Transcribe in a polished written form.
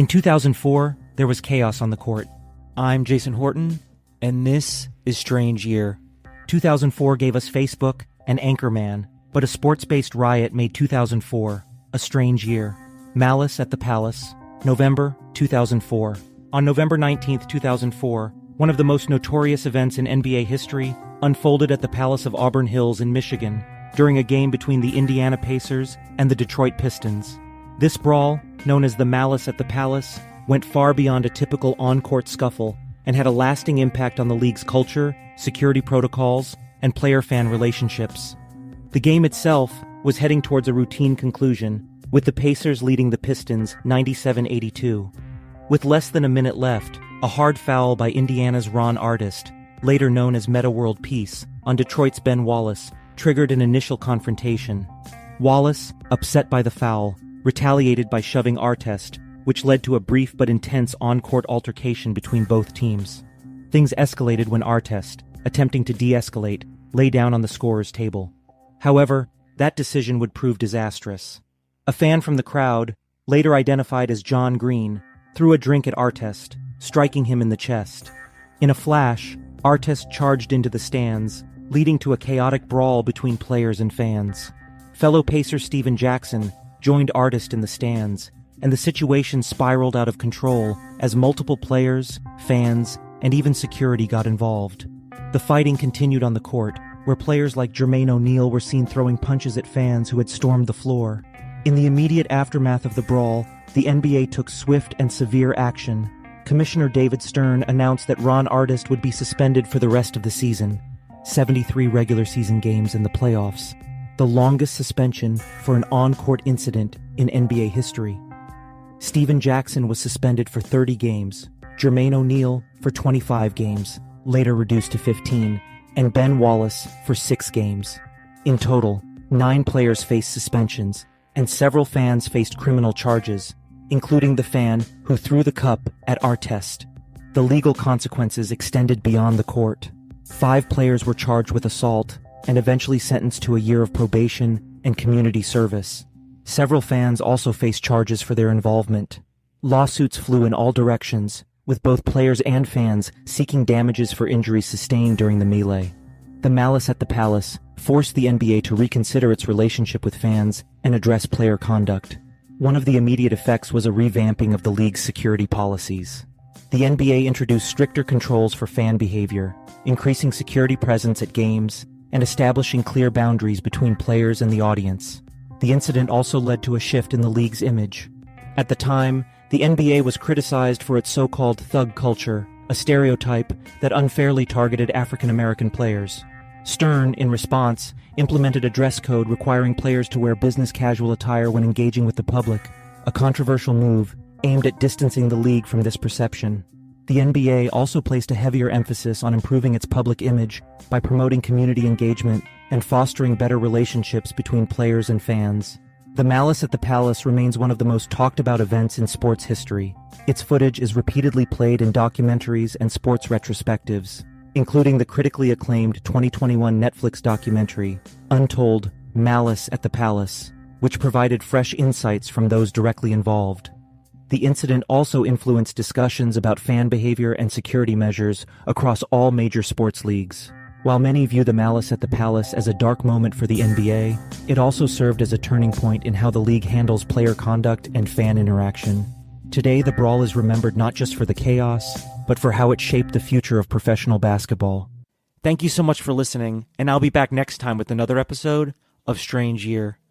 In 2004, there was chaos on the court. I'm Jason Horton, and this is Strange Year. 2004 gave us Facebook and Anchorman, but a sports-based riot made 2004 a strange year. Malice at the Palace, November 2004. On November 19, 2004, one of the most notorious events in NBA history unfolded at the Palace of Auburn Hills in Michigan during a game between the Indiana Pacers and the Detroit Pistons. This brawl, known as the Malice at the Palace, went far beyond a typical on-court scuffle and had a lasting impact on the league's culture, security protocols, and player-fan relationships. The game itself was heading towards a routine conclusion, with the Pacers leading the Pistons 97-82. With less than a minute left, a hard foul by Indiana's Ron Artest, later known as Metta World Peace, on Detroit's Ben Wallace, triggered an initial confrontation. Wallace, upset by the foul, retaliated by shoving Artest, which led to a brief but intense on-court altercation between both teams. Things escalated when Artest, attempting to de-escalate, lay down on the scorer's table. However, that decision would prove disastrous. A fan from the crowd, later identified as John Green, threw a drink at Artest, striking him in the chest. In a flash, Artest charged into the stands, leading to a chaotic brawl between players and fans. Fellow Pacer Stephen Jackson joined Artest in the stands, and the situation spiraled out of control as multiple players, fans, and even security got involved. The fighting continued on the court, where players like Jermaine O'Neal were seen throwing punches at fans who had stormed the floor. In the immediate aftermath of the brawl, the NBA took swift and severe action. Commissioner David Stern announced that Ron Artest would be suspended for the rest of the season, 73 regular season games in the playoffs, the longest suspension for an on-court incident in NBA history. Stephen Jackson was suspended for 30 games, Jermaine O'Neal for 25 games, later reduced to 15, and Ben Wallace for 6 games. In total, 9 players faced suspensions, and several fans faced criminal charges, including the fan who threw the cup at Artest. The legal consequences extended beyond the court. 5 players were charged with assault and eventually sentenced to a year of probation and community service. Several fans also faced charges for their involvement. Lawsuits flew in all directions, with both players and fans seeking damages for injuries sustained during the melee. The Malice at the Palace forced the NBA to reconsider its relationship with fans and address player conduct. One of the immediate effects was a revamping of the league's security policies. The NBA introduced stricter controls for fan behavior, increasing security presence at games, and establishing clear boundaries between players and the audience. The incident also led to a shift in the league's image. At the time, the NBA was criticized for its so-called thug culture, a stereotype that unfairly targeted African-American players. Stern, in response, implemented a dress code requiring players to wear business casual attire when engaging with the public, a controversial move aimed at distancing the league from this perception. The NBA also placed a heavier emphasis on improving its public image by promoting community engagement and fostering better relationships between players and fans. The Malice at the Palace remains one of the most talked-about events in sports history. Its footage is repeatedly played in documentaries and sports retrospectives, including the critically acclaimed 2021 Netflix documentary, Untold: Malice at the Palace, which provided fresh insights from those directly involved. The incident also influenced discussions about fan behavior and security measures across all major sports leagues. While many view the Malice at the Palace as a dark moment for the NBA, it also served as a turning point in how the league handles player conduct and fan interaction. Today, the brawl is remembered not just for the chaos, but for how it shaped the future of professional basketball. Thank you so much for listening, and I'll be back next time with another episode of Strange Year.